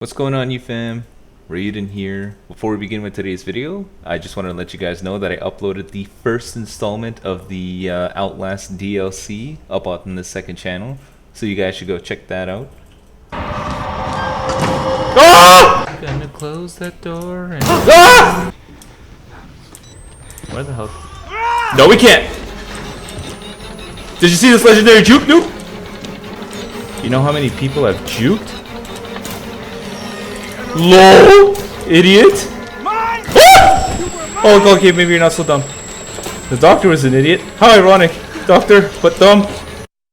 What's going on, you fam? Raiyuden here. Before we begin with today's video, I just wanted to let you guys know that I uploaded the first installment of the Outlast DLC up on the second channel, so you guys should go check that out. Ah! Gonna close that door and... Ah! Where the hell? No, we can't! Did you see this legendary juke, noob? You know how many people have juked? LOL! Idiot! Ah! Oh, okay, maybe you're not so dumb. The doctor was an idiot. How ironic. Doctor, but dumb.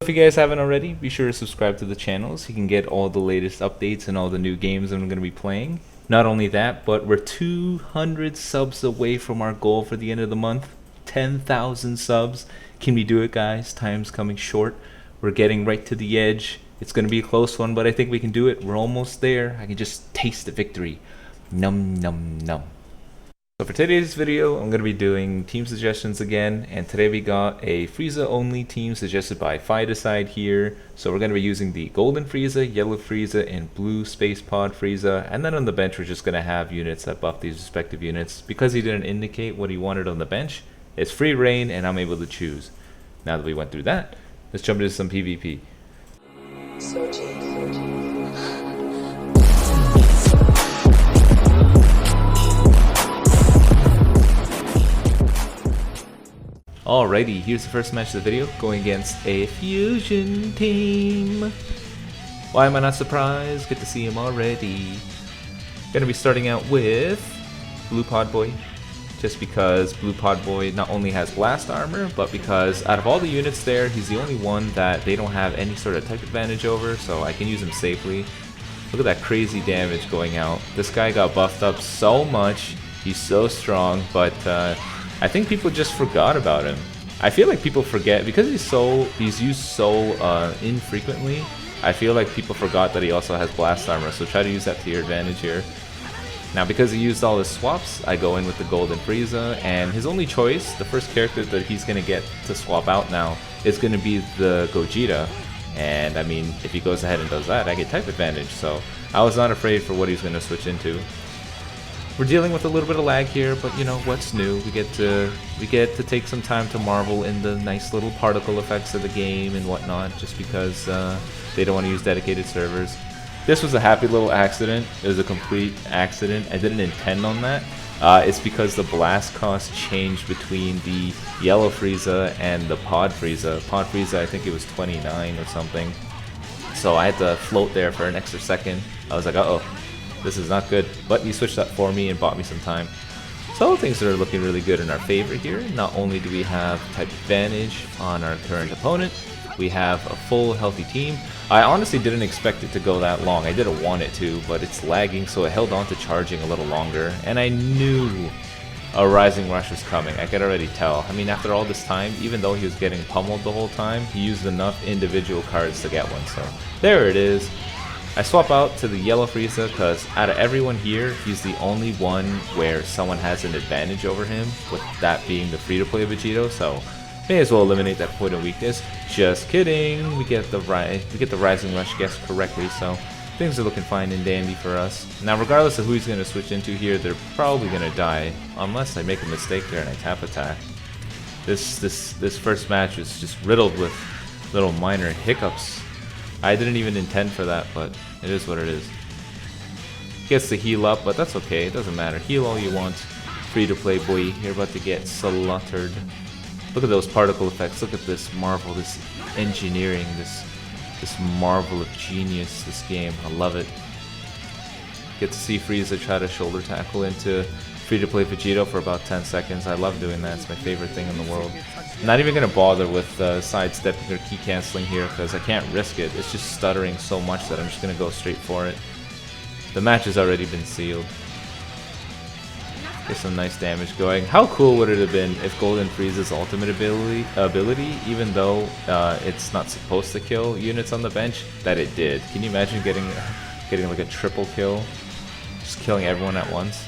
If you guys haven't already, be sure to subscribe to the channel so you can get all the latest updates and all the new games I'm going to be playing. Not only that, but we're 200 subs away from our goal for the end of the month. 10,000 subs. Can we do it, guys? Time's coming short. We're getting right to the edge. It's going to be a close one, but I think we can do it. We're almost there. I can just taste the victory. Num, num, num. So for today's video, I'm going to be doing team suggestions again. And today we got a Frieza only team suggested by Fideside here. So we're going to be using the Golden Frieza, Yellow Frieza, and Blue Space Pod Frieza. And then on the bench, we're just going to have units that buff these respective units. Because he didn't indicate what he wanted on the bench, it's free reign and I'm able to choose. Now that we went through that, let's jump into some PvP. Alrighty, here's the first match of the video, going against a fusion team. Why am I not surprised? Good to see him already. Gonna be starting out with Blue Pod Boy, just because Blue Pod Boy not only has blast armor, but because out of all the units there, he's the only one that they don't have any sort of type advantage over, so I can use him safely. Look at that crazy damage going out. This guy got buffed up so much. He's so strong, but I think people just forgot about him. I feel like people forget because he's used so infrequently. I feel like people forgot that he also has blast armor, so try to use that to your advantage here. Now, because he used all his swaps, I go in with the Golden Frieza, and his only choice, the first character that he's going to get to swap out now, is going to be the Gogeta. And I mean, if he goes ahead and does that, I get type advantage, so I was not afraid for what he's going to switch into. We're dealing with a little bit of lag here, but you know, what's new? We get to take some time to marvel in the nice little particle effects of the game and whatnot, just because they don't want to use dedicated servers. This was a happy little accident. It was a complete accident. I didn't intend on that. It's because the blast cost changed between the Yellow Frieza and the Pod Frieza. Pod Frieza, I think it was 29 or something. So I had to float there for an extra second. I was like, uh-oh, this is not good. But he switched that for me and bought me some time. So things are looking really good in our favor here. Not only do we have type advantage on our current opponent, we have a full healthy team. I honestly didn't expect it to go that long. I didn't want it to, but it's lagging, so it held on to charging a little longer. And I knew a Rising Rush was coming. I could already tell. I mean, after all this time, even though he was getting pummeled the whole time, he used enough individual cards to get one. So there it is. I swap out to the Yellow Frieza because out of everyone here, he's the only one where someone has an advantage over him, with that being the free-to-play Vegito. So may as well eliminate that point of weakness. Just kidding. We get the Rising Rush guess correctly, so things are looking fine and dandy for us. Now, regardless of who he's going to switch into here, they're probably going to die unless I make a mistake there and I tap attack. This first match is just riddled with little minor hiccups. I didn't even intend for that, but it is what it is. Gets the heal up, but that's okay. It doesn't matter. Heal all you want. Free to play, boy. You're about to get slaughtered. Look at those particle effects. Look at this marvel, this engineering, this marvel of genius, this game. I love it. Get to see Frieza try to shoulder tackle into free-to-play Vegito for about 10 seconds. I love doing that. It's my favorite thing in the world. I'm not even going to bother with sidestepping or key canceling here because I can't risk it. It's just stuttering so much that I'm just going to go straight for it. The match has already been sealed. Get some nice damage going. How cool would it have been if Golden Frieza's ultimate ability, even though it's not supposed to kill units on the bench, that it did. Can you imagine getting like a triple kill? Just killing everyone at once.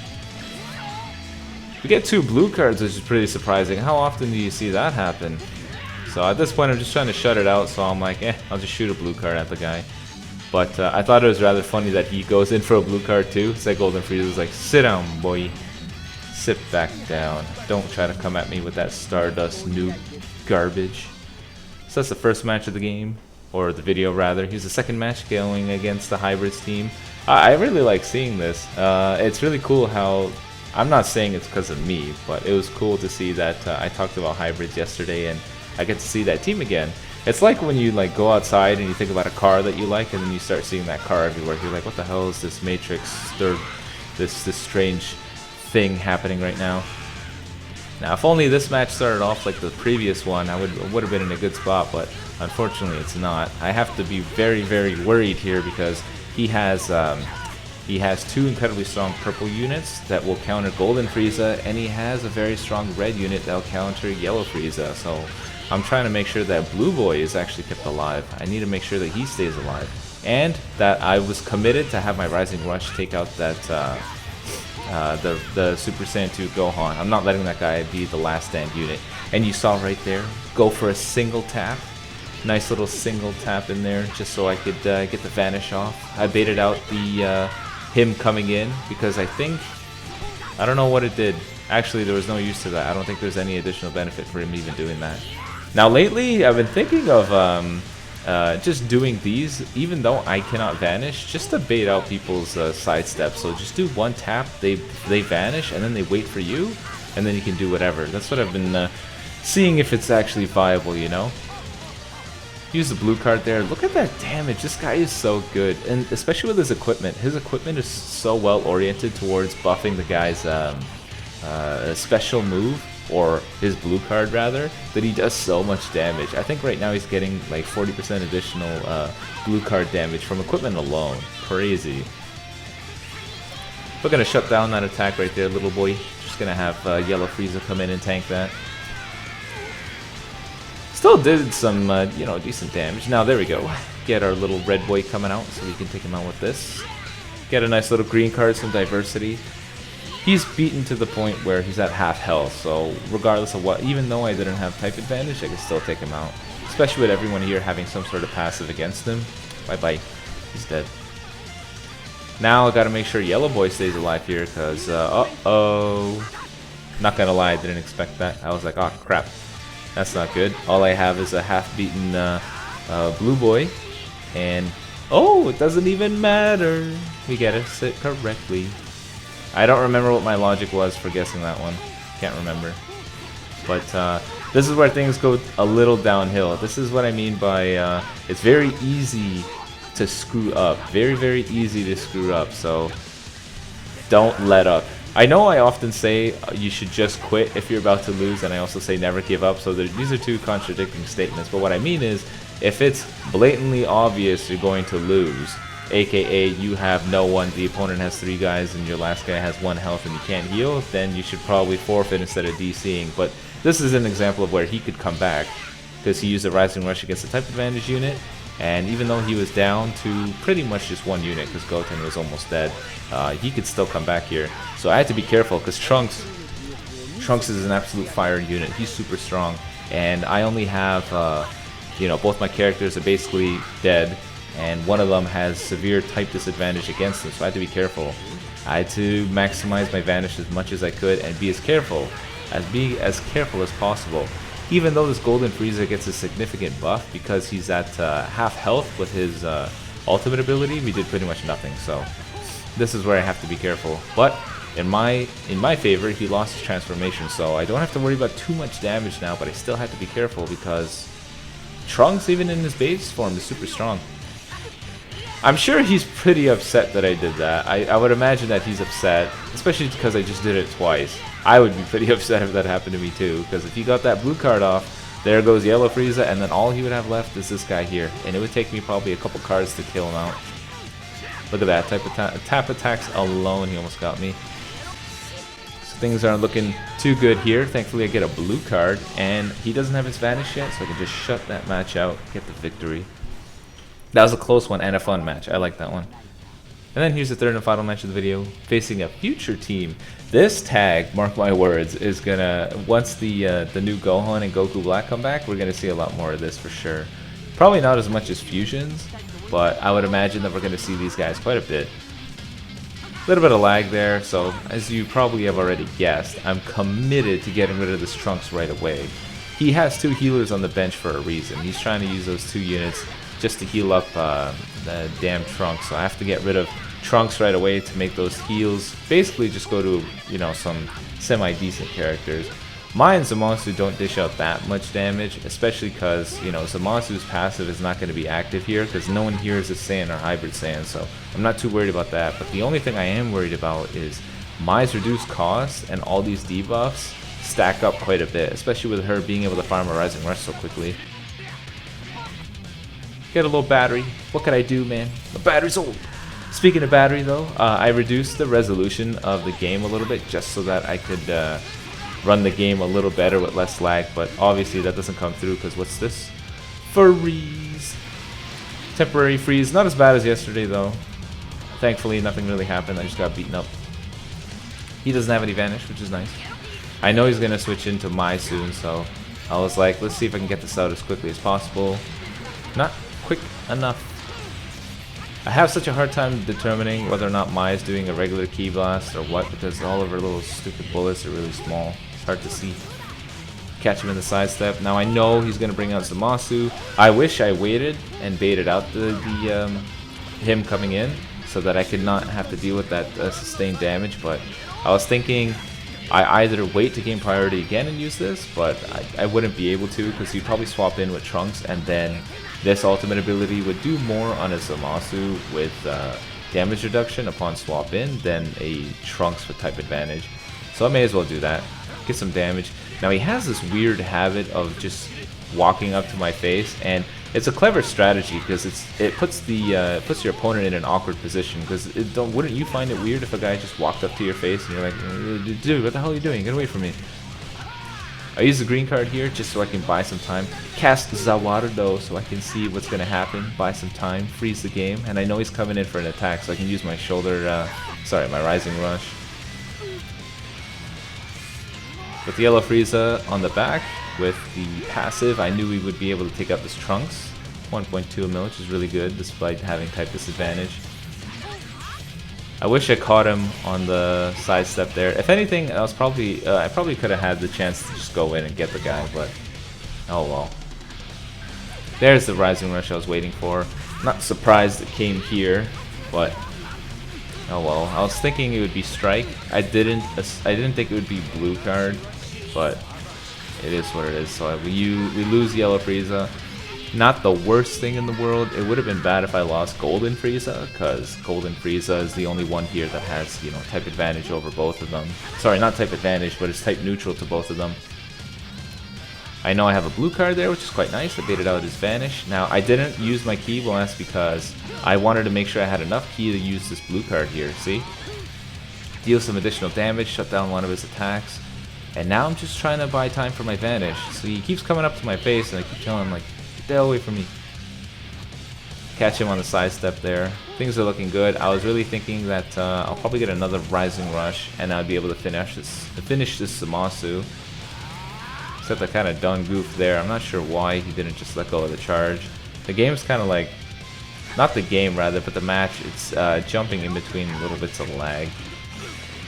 We get 2 blue cards, which is pretty surprising. How often do you see that happen? So at this point, I'm just trying to shut it out, so I'm like, I'll just shoot a blue card at the guy. But I thought it was rather funny that he goes in for a blue card too. It's like Golden Frieza's like, sit down, boy. Sit back down. Don't try to come at me with that Stardust noob garbage. So that's the first match of the game, or the video rather. Here's the second match going against the Hybrids team. I really like seeing this. It's really cool how, I'm not saying it's because of me, but it was cool to see that I talked about Hybrids yesterday and I get to see that team again. It's like when you like go outside and you think about a car that you like, and then you start seeing that car everywhere. You're like, what the hell is this Matrix, this strange thing happening right now? Now, if only this match started off like the previous one, I would have been in a good spot, but unfortunately it's not. I have to be very, very worried here because he has two incredibly strong purple units that will counter Golden Frieza, and he has a very strong red unit that will counter Yellow Frieza. So I'm trying to make sure that Blue Boy is actually kept alive. I need to make sure that he stays alive, and that I was committed to have my Rising Rush take out that the Super Saiyan 2 Gohan. I'm not letting that guy be the last stand unit. And you saw right there, go for a single tap. Nice little single tap in there just so I could get the vanish off. I baited out the him coming in because I don't know what it did. Actually, there was no use to that. I don't think there's any additional benefit for him even doing that. Now lately, I've been thinking of just doing these, even though I cannot vanish, just to bait out people's sidestep. So just do one tap, they vanish, and then they wait for you, and then you can do whatever. That's what I've been seeing if it's actually viable, you know? Use the blue card there. Look at that damage. This guy is so good, and especially with his equipment. His equipment is so well oriented towards buffing the guy's special move, or his blue card rather, that he does so much damage. I think right now he's getting like 40% additional blue card damage from equipment alone. Crazy. We're gonna shut down that attack right there, little boy. Just gonna have Yellow Frieza come in and tank that. Still did some, you know, decent damage. Now there we go. Get our little red boy coming out, so we can take him out with this. Get a nice little green card, some diversity. He's beaten to the point where he's at half health, so regardless of what, even though I didn't have type advantage, I can still take him out. Especially with everyone here having some sort of passive against him. Bye-bye. He's dead. Now I gotta make sure Yellow Boy stays alive here, because, uh-oh. Not gonna lie, I didn't expect that. I was like, oh crap. That's not good. All I have is a half-beaten Blue Boy, and oh, it doesn't even matter. We gotta sit correctly. I don't remember what my logic was for guessing that one. Can't remember. But this is where things go a little downhill. This is what I mean by it's very easy to screw up. Very, very easy to screw up. So don't let up. I know I often say you should just quit if you're about to lose, and I also say never give up. So these are two contradicting statements. But what I mean is, if it's blatantly obvious you're going to lose, aka you have no one, the opponent has 3 guys and your last guy has 1 health and you can't heal, then you should probably forfeit instead of DCing. But this is an example of where he could come back, because he used a Rising Rush against a type advantage unit, and even though he was down to pretty much just 1 unit because Goten was almost dead, he could still come back here. So I had to be careful because Trunks is an absolute fire unit. He's super strong, and I only have you know, both my characters are basically dead, and one of them has severe type disadvantage against him, so I had to be careful. I had to maximize my vanish as much as I could and be as careful as possible. Even though this Golden Frieza gets a significant buff because he's at half health with his ultimate ability, we did pretty much nothing. So this is where I have to be careful. But in my favor, he lost his transformation, so I don't have to worry about too much damage now. But I still have to be careful because Trunks, even in his base form, is super strong. I'm sure he's pretty upset that I did that. I would imagine that he's upset, especially because I just did it twice. I would be pretty upset if that happened to me too, because if he got that blue card off, there goes Yellow Frieza, and then all he would have left is this guy here, and it would take me probably a couple cards to kill him out. Look at that, tap attacks alone, he almost got me. So things aren't looking too good here. Thankfully I get a blue card, and he doesn't have his vanish yet, so I can just shut that match out, get the victory. That was a close one and a fun match. I like that one. And then here's the third and final match of the video, facing a future team. This tag, mark my words, is gonna, once the new Gohan and Goku Black come back, we're gonna see a lot more of this for sure. Probably not as much as fusions, but I would imagine that we're going to see these guys quite a bit. A little bit of lag there, so as you probably have already guessed, I'm committed to getting rid of this Trunks right away. He has 2 healers on the bench for a reason. He's trying to use those 2 units just to heal up the damn Trunks, so I have to get rid of Trunks right away to make those heals. Basically just go to, you know, some semi-decent characters. Mai and Zamasu don't dish out that much damage, especially because, you know, Zamasu's passive is not going to be active here because no one here is a Saiyan or Hybrid Saiyan, so I'm not too worried about that. But the only thing I am worried about is Mai's reduced cost and all these debuffs stack up quite a bit, especially with her being able to farm a Rising Rush so quickly. Get a little battery. What can I do, man? The battery's old. Speaking of battery though, I reduced the resolution of the game a little bit just so that I could run the game a little better with less lag, but obviously that doesn't come through because what's this? Freeze! Temporary freeze, not as bad as yesterday though. Thankfully nothing really happened, I just got beaten up. He doesn't have any vanish, which is nice. I know he's going to switch into Mai soon, so I was like, let's see if I can get this out as quickly as possible. Not quick enough. I have such a hard time determining whether or not Mai is doing a regular Ki Blast or what, because all of her little stupid bullets are really small. It's hard to see. Catch him in the sidestep. Now I know he's going to bring out Zamasu. I wish I waited and baited out him coming in so that I could not have to deal with that sustained damage, but I was thinking I either wait to gain priority again and use this, but I wouldn't be able to because he'd probably swap in with Trunks, and then this ultimate ability would do more on a Zamasu with damage reduction upon swap in than a Trunks with type advantage. So I may as well do that. Get some damage. Now he has this weird habit of just walking up to my face, and it's a clever strategy because it puts your opponent in an awkward position. Because wouldn't you find it weird if a guy just walked up to your face and you're like, dude, what the hell are you doing? Get away from me. I use the green card here just so I can buy some time. Cast Zawardo so I can see what's going to happen. Buy some time. Freeze the game. And I know he's coming in for an attack, so I can use my my Rising Rush. With the yellow Frieza on the back, with the passive, I knew we would be able to take out this Trunks. 1.2 mil, which is really good despite having type disadvantage. I wish I caught him on the sidestep there. If anything, I probably could have had the chance to just go in and get the guy, but oh well. There's the Rising Rush I was waiting for. Not surprised it came here, but oh well. I was thinking it would be Strike. I didn't think it would be blue card, but it is what it is. So we lose yellow Frieza. Not the worst thing in the world. It would have been bad if I lost Golden Frieza, because Golden Frieza is the only one here that has, you know, type advantage over both of them. Sorry, not type advantage, but it's type neutral to both of them. I know I have a blue card there, which is quite nice. I baited out his Vanish. Now, I didn't use my Ki Blast because I wanted to make sure I had enough Ki to use this blue card here, see? Deal some additional damage, shut down one of his attacks. And now I'm just trying to buy time for my Vanish. So he keeps coming up to my face, and I keep telling him, like, get the hell away from me. Catch him on the sidestep there. Things are looking good. I was really thinking that I'll probably get another Rising Rush, and I'd be able to finish this Zamasu. Except I kind of done goofed there. I'm not sure why he didn't just let go of the charge. The game's kind of like, not the game rather, but the match, it's jumping in between little bits of lag.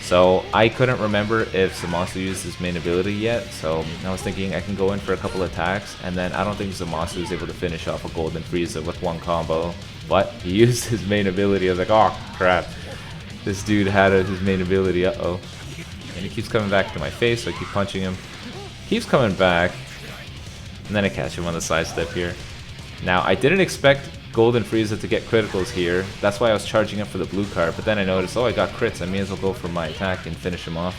So I couldn't remember if Zamasu used his main ability yet, so I was thinking I can go in for a couple attacks, and then I don't think Zamasu is able to finish off a Golden Frieza with one combo. But he used his main ability. I was like, oh crap, this dude had his main ability, uh-oh. And he keeps coming back to my face, so I keep punching him. Keeps coming back, and then I catch him on the sidestep here. Now, I didn't expect Golden Frieza to get criticals here. That's why I was charging up for the blue card, but then I noticed, oh, I got crits. I may as well go for my attack and finish him off.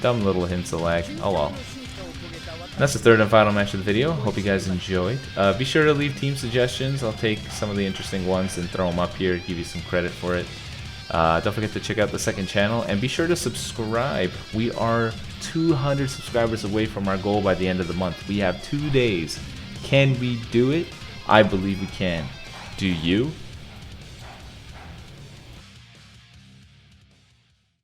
Dumb little hints of lag. Oh well. That's the third and final match of the video. Hope you guys enjoyed. Be sure to leave team suggestions. I'll take some of the interesting ones and throw them up here, give you some credit for it. Don't forget to check out the second channel, and be sure to subscribe. We are 200 subscribers away from our goal by the end of the month. We have 2 days. Can we do it? I believe we can. Do you?